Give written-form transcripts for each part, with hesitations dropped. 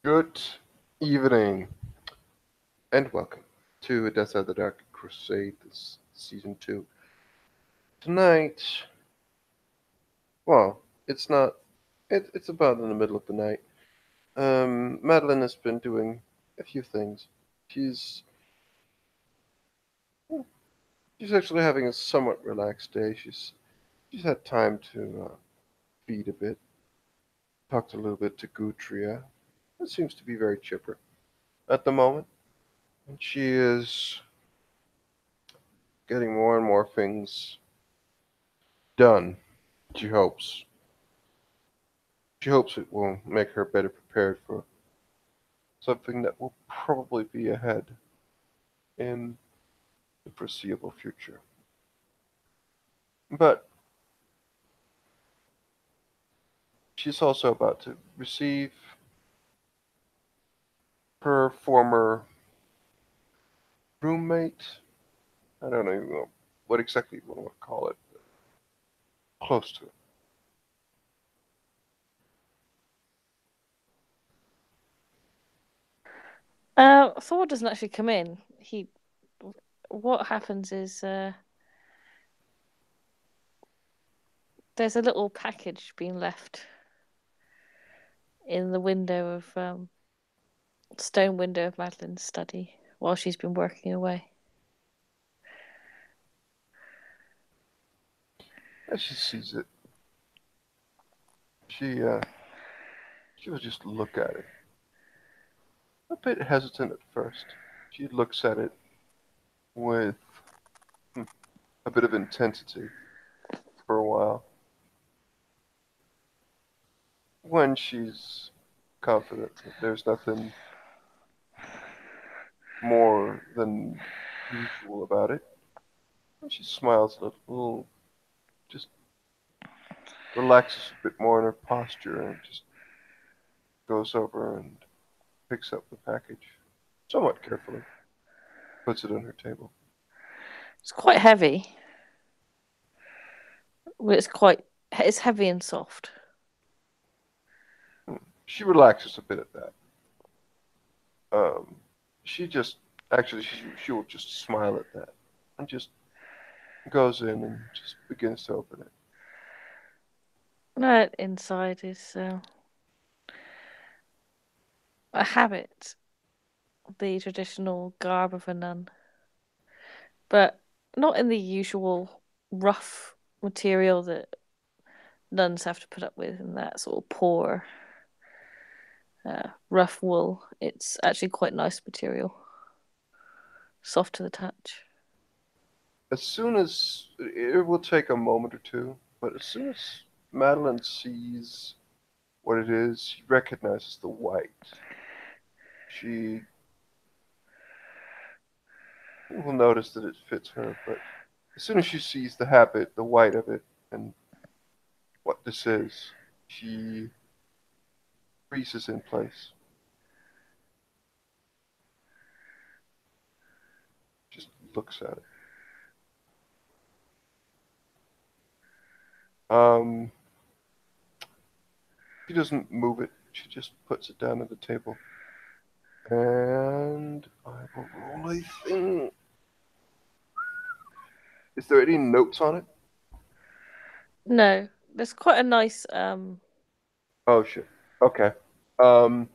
Good evening, and welcome to Death of the Dark Crusade, this season 2. Tonight, well, it's not, it's about in the middle of the night. Madeline has been doing a few things. She's, she's actually having a somewhat relaxed day. She's had time to feed a bit, talked a little bit to Gutria. It seems to be very chipper at the moment. And she is getting more and more things done, she hopes. She hopes it will make her better prepared for something that will probably be ahead in the foreseeable future. But she's also about to receive her former roommate. I don't even know what exactly you want to call it. Close to it. Thor doesn't actually come in. What happens is there's a little package being left in the window of stone window of Madeline's study while she's been working away. As she sees it, she will just look at it. A bit hesitant at first. She looks at it with a bit of intensity for a while. When she's confident that there's nothing more than usual about it, and she smiles a little, just relaxes a bit more in her posture, and just goes over and picks up the package, somewhat carefully, puts it on her table. It's quite heavy. Well, it's heavy and soft. She relaxes a bit at that. Um, she just actually she will just smile at that and just goes in and just begins to open it. That inside is a habit, the traditional garb of a nun, but not in the usual rough material that nuns have to put up with in that sort of poor rough wool. It's actually quite nice material, soft to the touch. As soon as it will take a moment or two, but as soon as Madeline sees what it is, she recognizes the white. She will notice that it fits her, but as soon as she sees the habit, the white of it, and what this is, she freezes in place. Just looks at it. Um, she doesn't move it. She just puts it down on the table. And I will roll a thing. Is there any notes on it? No, there's quite a nice Oh shit. Okay. Um,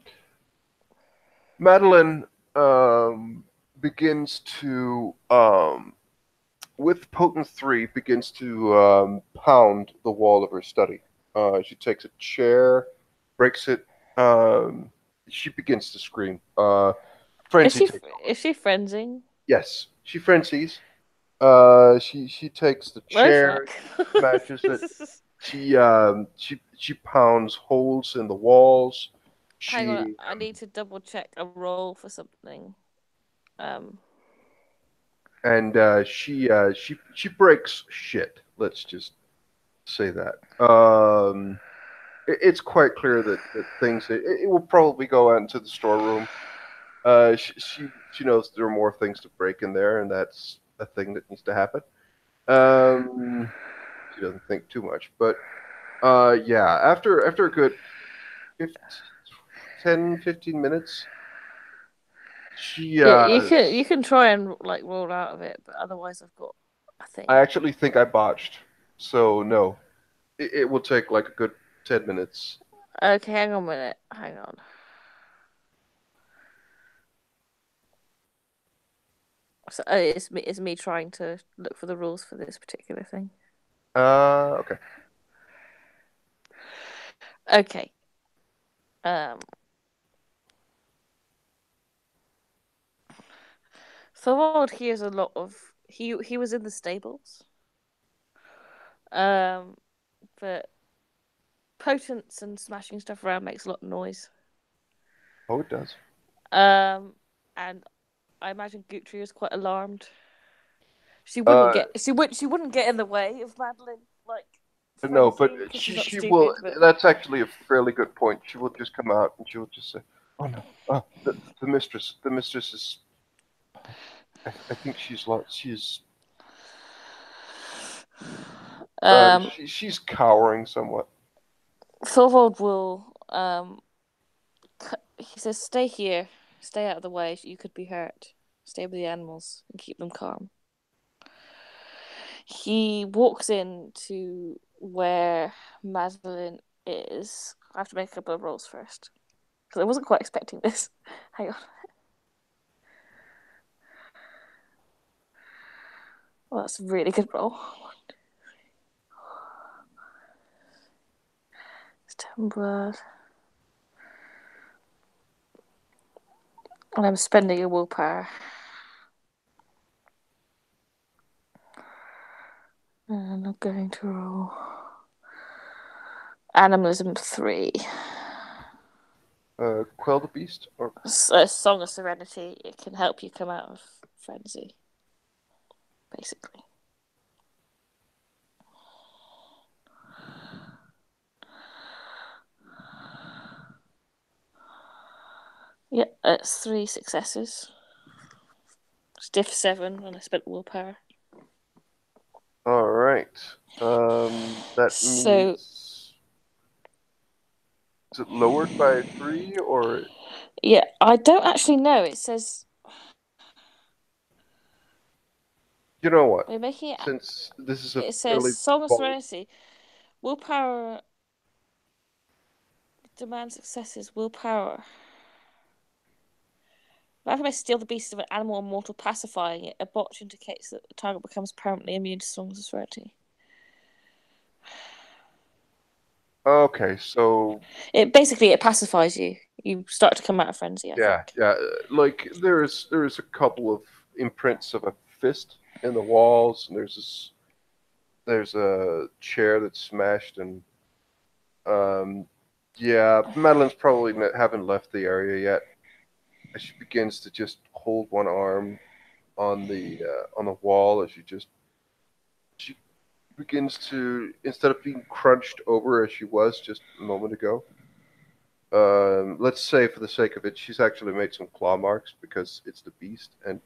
Madeline begins to with potent 3 begins to pound the wall of her study. She takes a chair, breaks it. Um, she begins to scream. is Frenzy she takes over. is she frenzing? Yes, she frenzies. She takes the Oh chair, fuck. smashes it. She pounds holes in the walls. Hang on, She I need to double check a roll for something. Um and she breaks shit. Let's just say that. It's quite clear that things it will probably go out into the storeroom. She knows there are more things to break in there, and that's a thing that needs to happen. Um, she doesn't think too much, but yeah, after a good 15, 10, 15 minutes. She, Yeah, you can try and like roll out of it, but otherwise I've got a I thing. actually think I botched. So no, it will take like a good 10 minutes. Okay, hang on a minute. Hang on. So it's me trying to look for the rules for this particular thing. Okay. Okay. Um, Thorwald hears a lot of he was in the stables. Um, but potence and smashing stuff around makes a lot of noise. Oh, it does. And I imagine Guthrie is quite alarmed. She wouldn't Uh, get she wouldn't get in the way of Madeline like no, but frenzy because she's not she will. stupid, but That's actually a fairly good point. She will just come out and she will just say, "Oh no, the mistress is. I think she's lost. um She's cowering somewhat." Thorvald will he says stay here, stay out of the way, you could be hurt. Stay with the animals and keep them calm. He walks in to where Madeline is. I have to make a couple of rolls first because I wasn't quite expecting this. Hang on. Well, that's a really good roll. It's 10 blood. And I'm spending a willpower. And I'm going to roll animalism 3. Quell the beast, or A Song of Serenity. It can help you come out of frenzy, basically. Yeah, it's 3 successes. Stiff 7, and I spent willpower. all right. That So, means is it lowered by three or yeah, I don't actually know. It says you know what? we're making it. Since this is a It says fairly Song of vol- Serenity. Willpower demand successes. Willpower. Whenever I steal the beast of an animal or mortal pacifying it, a botch indicates that the target becomes permanently immune to Songs of Serenity. okay, so It pacifies you. You start to come out of frenzy, I yeah, think. yeah, like there's a couple of imprints of a fist in the walls, and there's a chair that's smashed, and um, yeah, Madeline's probably haven't left the area yet. As she begins to just hold one arm on the wall, as she begins to, instead of being crunched over as she was just a moment ago. Let's say, for the sake of it, she's actually made some claw marks because it's the beast, and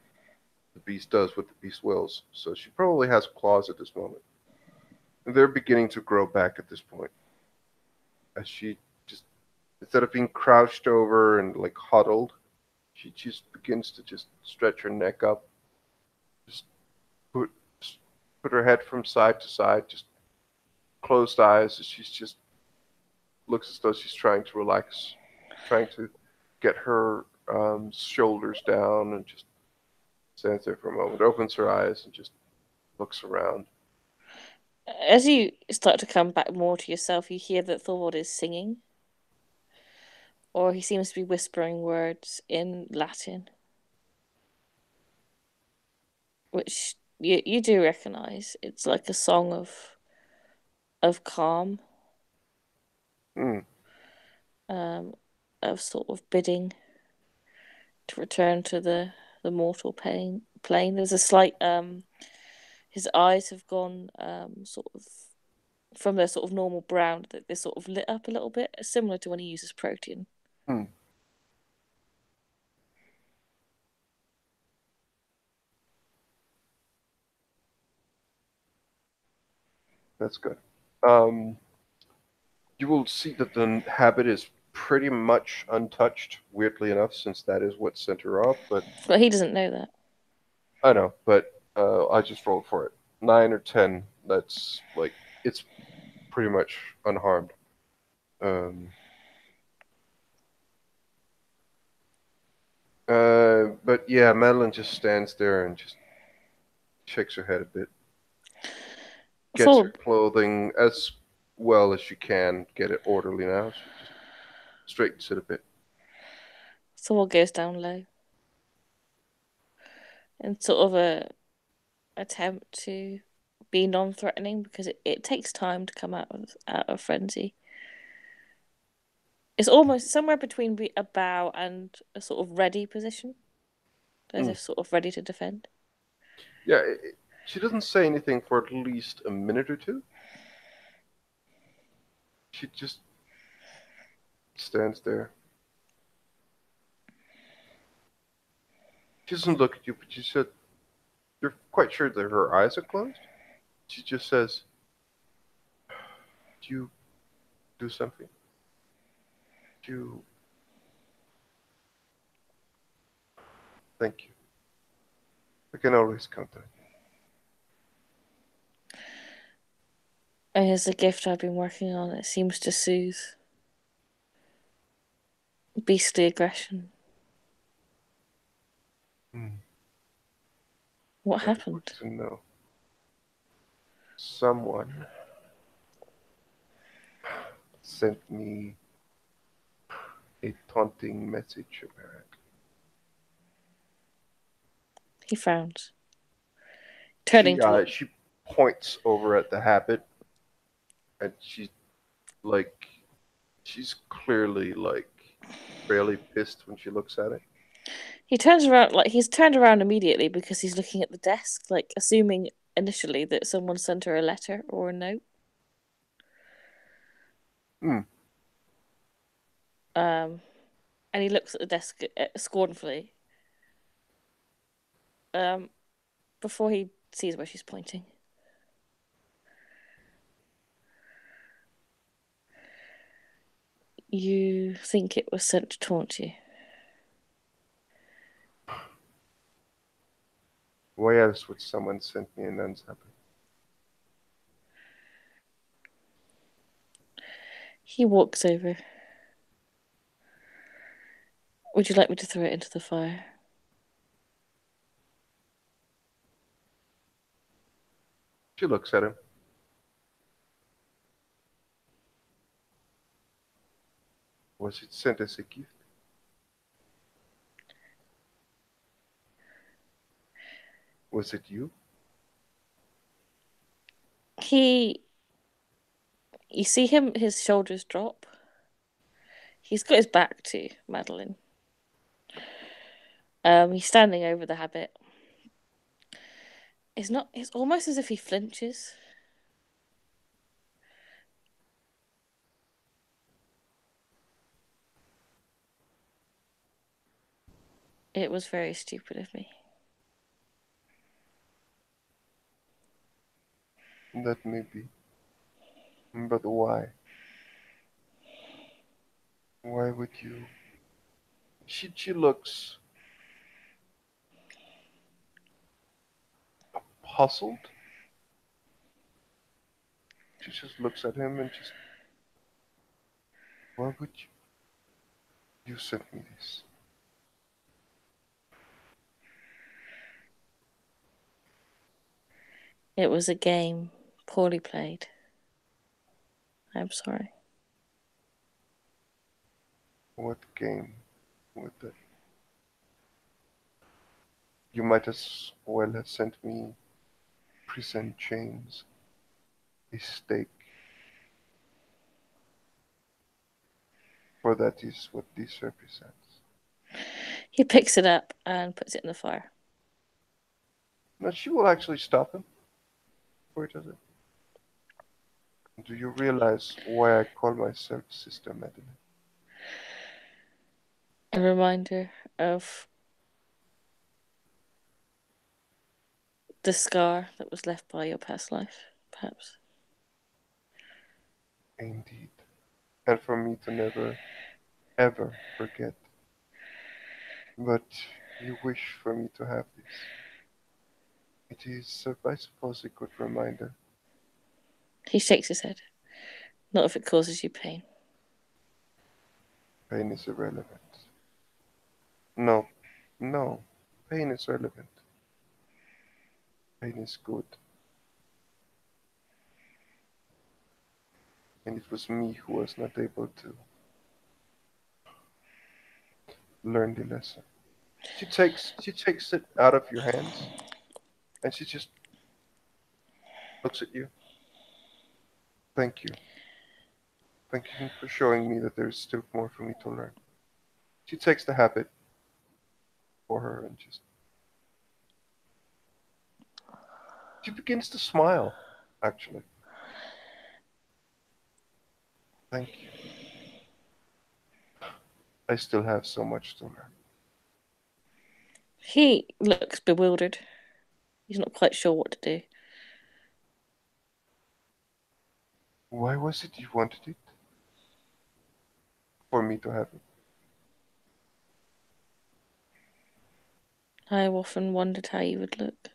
the beast does what the beast wills. So she probably has claws at this moment. And they're beginning to grow back at this point. As she just, instead of being crouched over and like huddled, she just begins to just stretch her neck up, just put put her head from side to side, just closed eyes, as she's just looks as though she's trying to relax, trying to get her shoulders down, and just stands there for a moment, opens her eyes, and just looks around. As you start to come back more to yourself, you hear that Thorwald is singing, or he seems to be whispering words in Latin, which you do recognize. It's like a song of calm, Hmm, um, of sort of bidding to return to the mortal plane. There's a slight his eyes have gone sort of from their sort of normal brown that they're sort of lit up a little bit, similar to when he uses protein. hmm, that's good. Um, you will see that the habit is pretty much untouched, weirdly enough, since that is what sent her off. But But he doesn't know that. I know, but I just rolled for it. 9 or 10. That's like it's pretty much unharmed. Um, but yeah, Madeline just stands there and just shakes her head a bit. Gets her Thor, clothing as well as she can. Get it orderly now. She just straightens it a bit. Thor goes down low in sort of a attempt to be non-threatening because it takes time to come out of frenzy. It's almost somewhere between a bow and a sort of ready position, as Mm. if sort of ready to defend. Yeah, she doesn't say anything for at least a minute or two. She just stands there. She doesn't look at you, but she said, "You're quite sure that her eyes are closed?" She just says, "Do you do something? Do you thank you? I can always count on you." And it's a gift I've been working on. It seems to soothe beastly aggression. Hmm. What Very good happened? to know. Someone sent me a taunting message, apparently. He frowns, turning She to look. she points over at the habit, and like she's clearly like fairly pissed when she looks at it. He turns around, like he's turned around immediately because he's looking at the desk, like assuming initially that someone sent her a letter or a note. Hmm. Um, and he looks at the desk scornfully. Um, before he sees where she's pointing. You think it was sent to taunt you? Why else would someone send me an habit? He walks over. Would you like me to throw it into the fire? She looks at him. Was it sent as a gift? Was it you? He, you see him, his shoulders drop. He's got his back to Madeline. He's standing over the habit. It's not. It's almost as if he flinches. It was very stupid of me. That may be. But why? Why would you? She looks puzzled. She just looks at him and just, why would you? You sent me this. It was a game, poorly played. I'm sorry. What game? What the? You might as well have sent me prison chains, a stake, for that is what this represents. He picks it up and puts it in the fire. Now she will actually stop him before he does it. Do you realize why I call myself Sister Madeline? A reminder of the scar that was left by your past life, perhaps. Indeed. And for me to never ever forget. But you wish for me to have this. It is, I suppose, a good reminder. He shakes his head. Not if it causes you pain. Pain is irrelevant. No, no, pain is relevant. Pain is good. And it was me who was not able to learn the lesson. She takes it out of your hands and she just looks at you. Thank you. Thank you for showing me that there's still more for me to learn. She takes the habit for her and just she begins to smile, actually. Thank you. I still have so much to learn. He looks bewildered. He's not quite sure what to do. Why was it you wanted it? For me to have it? I've often wondered how you would look.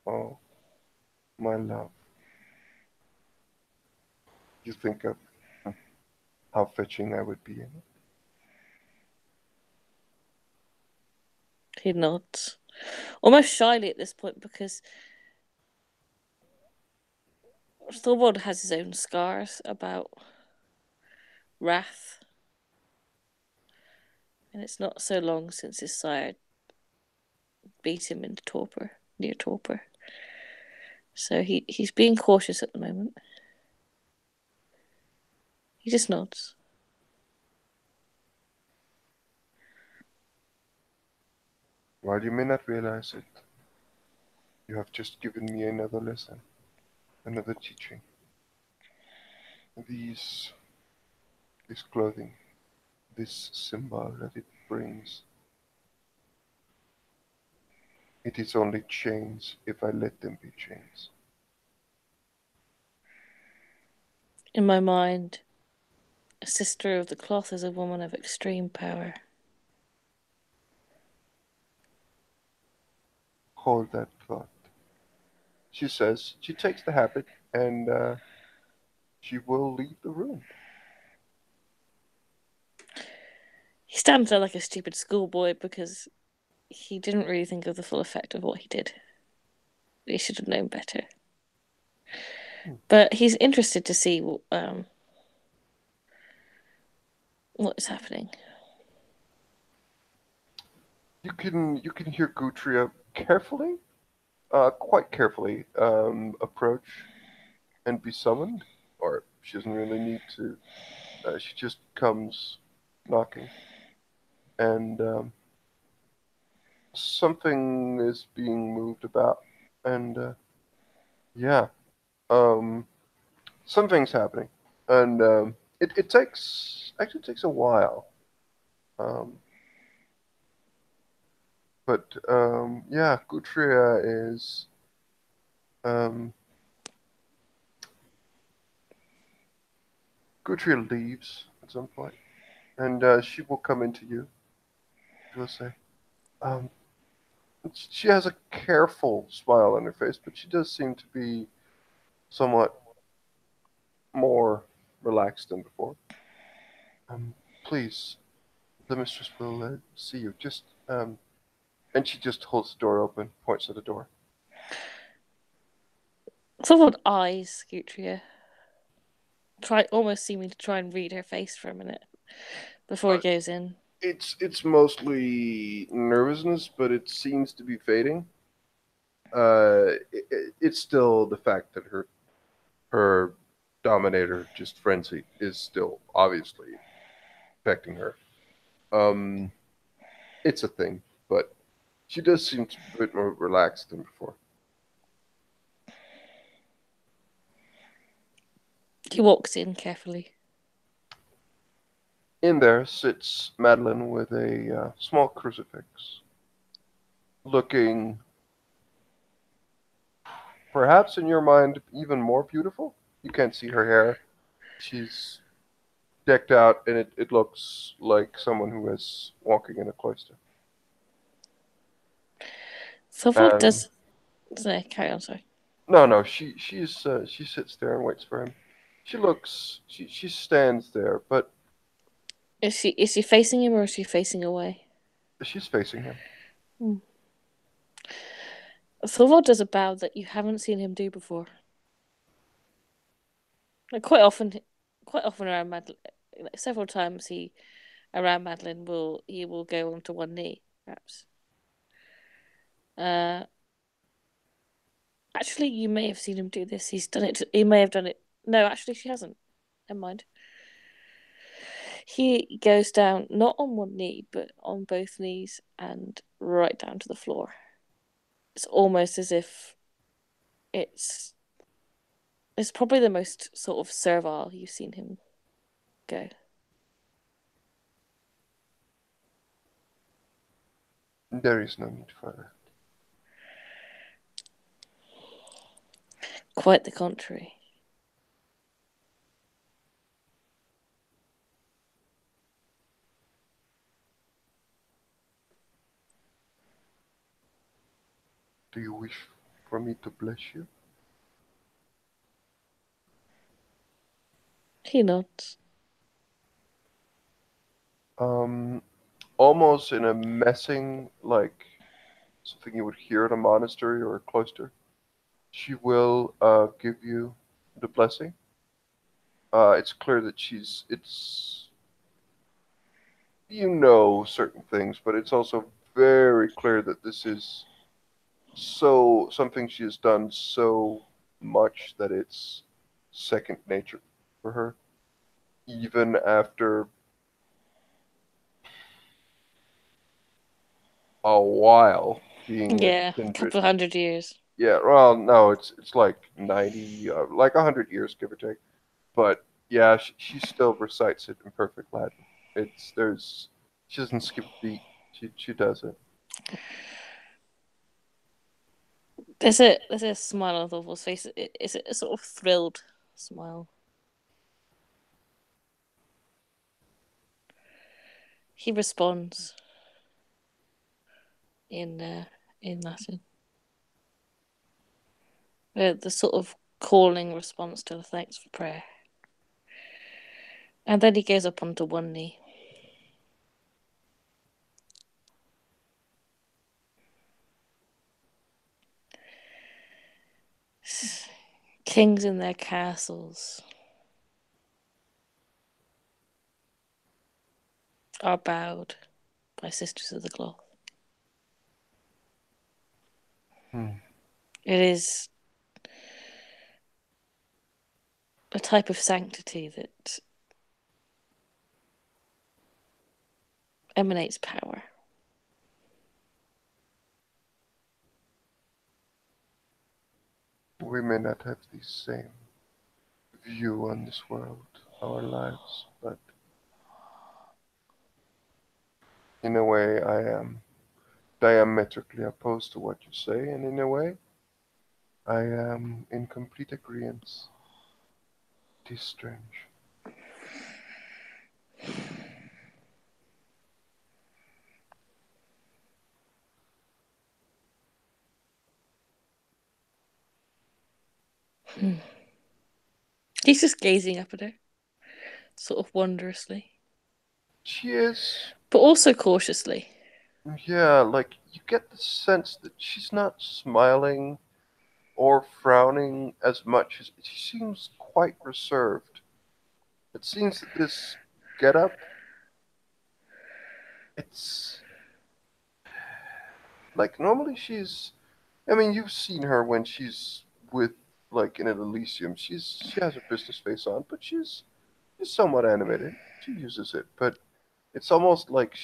Oh, my love. You think of how fetching I would be in it? He nods, almost shyly at this point, because Thorvald has his own scars about wrath, and it's not so long since his sire beat him into torpor, near torpor. So he's being cautious at the moment. He just nods. While you may not realize it, you have just given me another lesson, another teaching. These, this clothing, this symbol that it brings, it is only chains if I let them be chains. In my mind, a sister of the cloth is a woman of extreme power. Hold that thought. She says she takes the habit and she will leave the room. He stands there like a stupid schoolboy because he didn't really think of the full effect of what he did. He should have known better. Hmm. But he's interested to see what is happening. You can hear Gutria carefully, quite carefully, approach and be summoned, or she doesn't really need to. She just comes knocking, and something is being moved about, and yeah, um, something's happening, and it takes actually takes a while, um, but yeah, Gutria is um, Gutria leaves at some point, and she will come into you. She will say, um, she has a careful smile on her face, but she does seem to be somewhat more relaxed than before. Um, please, the mistress will see you. Just and she just holds the door open, points at the door. Someone eyes Gutria, almost seeming to try and read her face for a minute before he Uh, goes in. it's mostly nervousness, but it seems to be fading. It's still the fact that her dominator, just frenzy, is still obviously affecting her. Um, it's a thing, but she does seem to be a bit more relaxed than before. He walks in carefully. In there sits Madeline with a small crucifix, looking perhaps in your mind even more beautiful. You can't see her hair. She's decked out, and it looks like someone who is walking in a cloister. So what And does say? Carry on, sorry. no, no, she sits there and waits for him. She stands there, but Is she facing him or is she facing away? she's facing him. Hmm. Thorvald does a bow that you haven't seen him do before. Like quite often around Madeline, like several times around Madeline will go onto one knee, perhaps. Uh, Actually, you may have seen him do this. He's done it. He may have done it. No, actually, she hasn't. Never mind. He goes down not on one knee, but on both knees and right down to the floor. It's almost as if it's it's probably the most sort of servile you've seen him go. There is no need for that. Quite the contrary. Do you wish for me to bless you? He nods. Um, Almost in a messing, like something you would hear at a monastery or a cloister. She will give you the blessing. It's clear that it's, you know, certain things, but it's also very clear that this is something she has done so much that it's second nature for her, even after a while being a Yeah, a kindred. couple of 100 years. Yeah, well, no, it's like 90, like 100 years, give or take. But yeah, she still recites it in perfect Latin. It's there's She doesn't skip a beat. She does it. There's a smile on Thorvald's face. It's a sort of thrilled smile. He responds in uh, in Latin. The sort of calling response to the thanks for prayer. And then he goes up onto one knee. Kings in their castles are bowed by sisters of the cloth. Hmm. It is a type of sanctity that emanates power. We may not have the same view on this world, our lives, but in a way, I am diametrically opposed to what you say, and in a way, I am in complete agreement. It is strange. He's just gazing up at her, sort of wondrously, She is, but also cautiously. yeah, like you get the sense that she's not smiling or frowning as much as she seems quite reserved. It seems that this get up, it's like normally she's, I mean, you've seen her when she's with, like in an Elysium. She has her business face on, but she's somewhat animated. She uses it, but it's almost like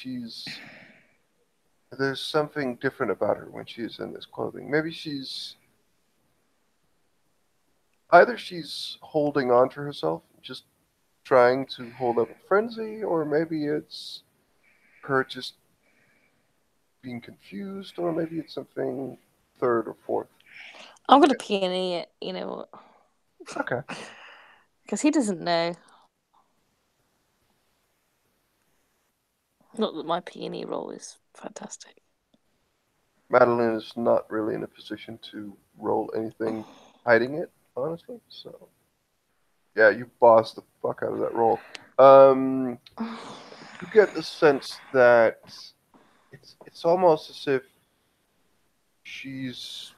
there's something different about her when she's in this clothing. Maybe she's holding on to herself, just trying to hold up a frenzy, or maybe it's her just being confused, or maybe it's something third or fourth. I'm gonna peony it. You know what? Okay. Because he doesn't know. Not that my peony role is fantastic. Madeline is not really in a position to roll anything hiding it, honestly. So yeah, you bossed the fuck out of that roll. Um, you get the sense that it's almost as if she's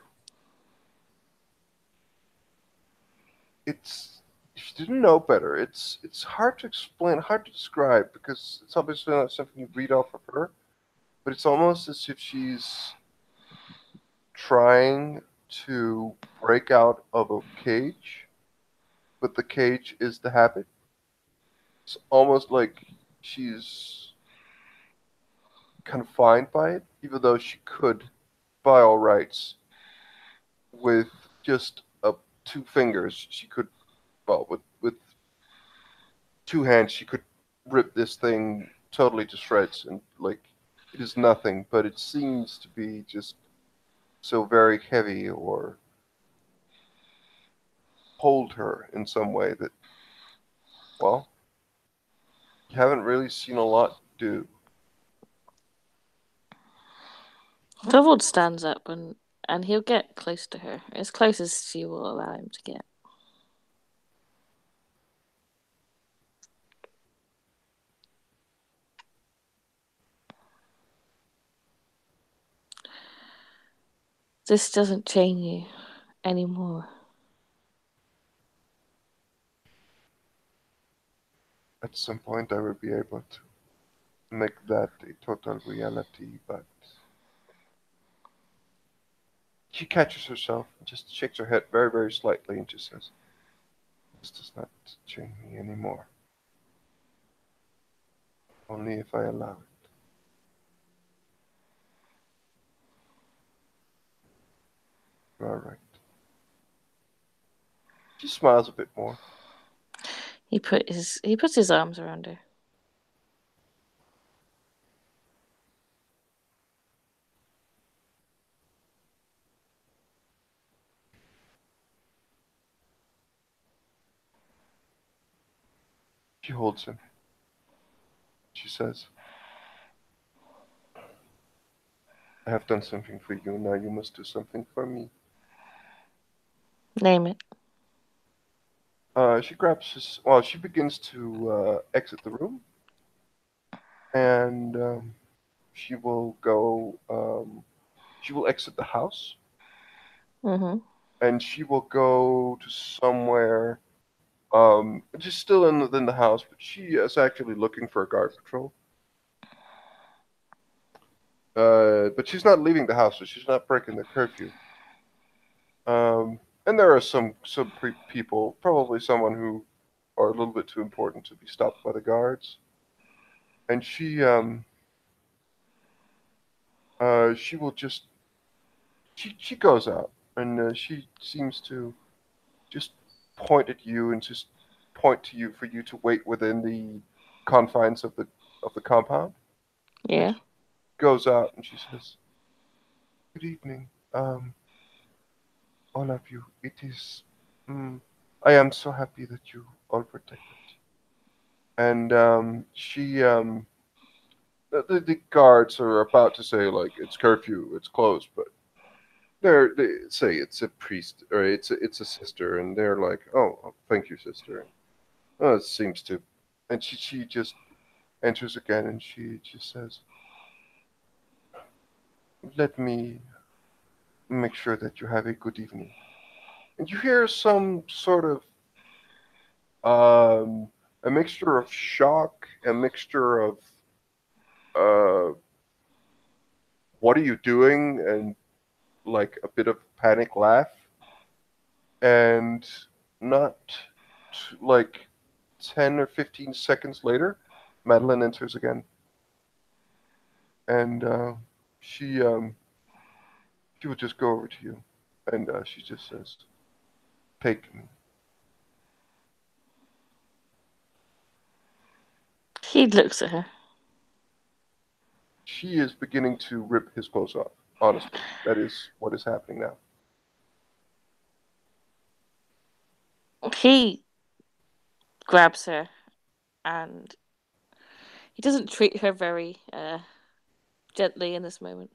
it's she didn't know better. It's hard to explain, hard to describe because it's obviously not something you read off of her, but it's almost as if she's trying to break out of a cage, but the cage is the habit. It's almost like she's confined by it, even though she could, by all rights, with just two fingers, she could, well, with two hands, she could rip this thing totally to shreds, and like it is nothing, but it seems to be just so very heavy or hold her in some way that, well, you haven't really seen a lot do. Thorvald stands up and he'll get close to her, as close as she will allow him to get. This doesn't chain you anymore. At some point, I will be able to make that a total reality, but she catches herself and just shakes her head very, very slightly and just says, "This does not chain me anymore. Only if I allow it." You are right. She smiles a bit more. He puts his arms around her. She holds him. She says, "I have done something for you, now you must do something for me." Name it. She grabs his, well, she begins to exit the room, and she will go, she will exit the house, Mm-hmm. and she will go to somewhere, just still within the house, but she is actually looking for a guard patrol. But she's not leaving the house, so she's not breaking the curfew. And there are some people, probably someone who are a little bit too important to be stopped by the guards. And she will just she goes out and she seems to just point at you and just point to you for you to wait within the confines of the compound. And Yeah. she goes out and she says, "Good evening, all of you. It is, I am so happy that you all protected." And the guards are about to say like it's curfew, it's closed, but they say it's a priest or it's a sister, and they're like, "Oh, thank you, sister." Oh, it seems to, and she just enters again, and she just says, "Let me make sure that you have a good evening." And you hear some sort of a mixture of shock, a mixture of uh, "What are you doing?" and like a bit of panic laugh, and not like 10 or 15 seconds later, Madeline enters again, and she she would just go over to you, and she just says, "Take me." He looks at her. She is beginning to rip his clothes off. Honestly, that is what is happening now. He grabs her and he doesn't treat her very gently in this moment.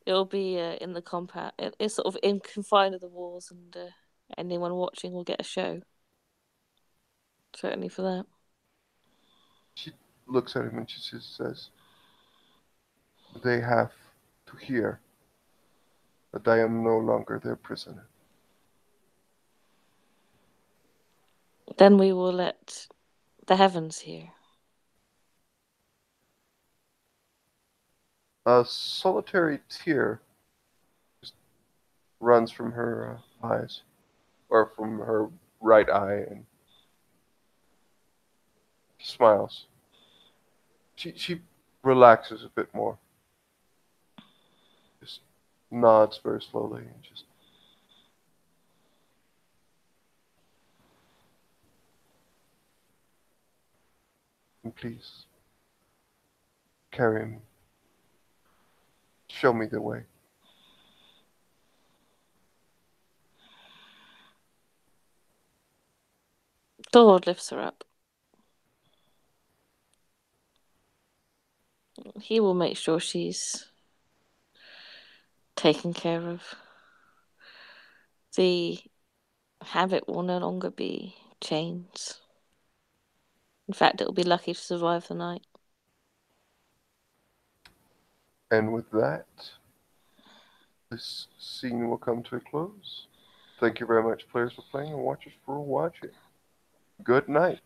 It'll be in the compound. It's sort of in confined to the walls, and anyone watching will get a show. Certainly for that. She looks at him and she just says, "They have to hear that I am no longer their prisoner." Then we will let the heavens hear. A solitary tear just runs from her eyes, or from her right eye, and smiles. She relaxes a bit more, just nods very slowly, and just please carry me, show me the way. The Lord lifts her up. He will make sure she's taken care of. The habit will no longer be chains. In fact, it will be lucky to survive the night. And with that, this scene will come to a close. Thank you very much, players, for playing, and watchers for watching. Good night.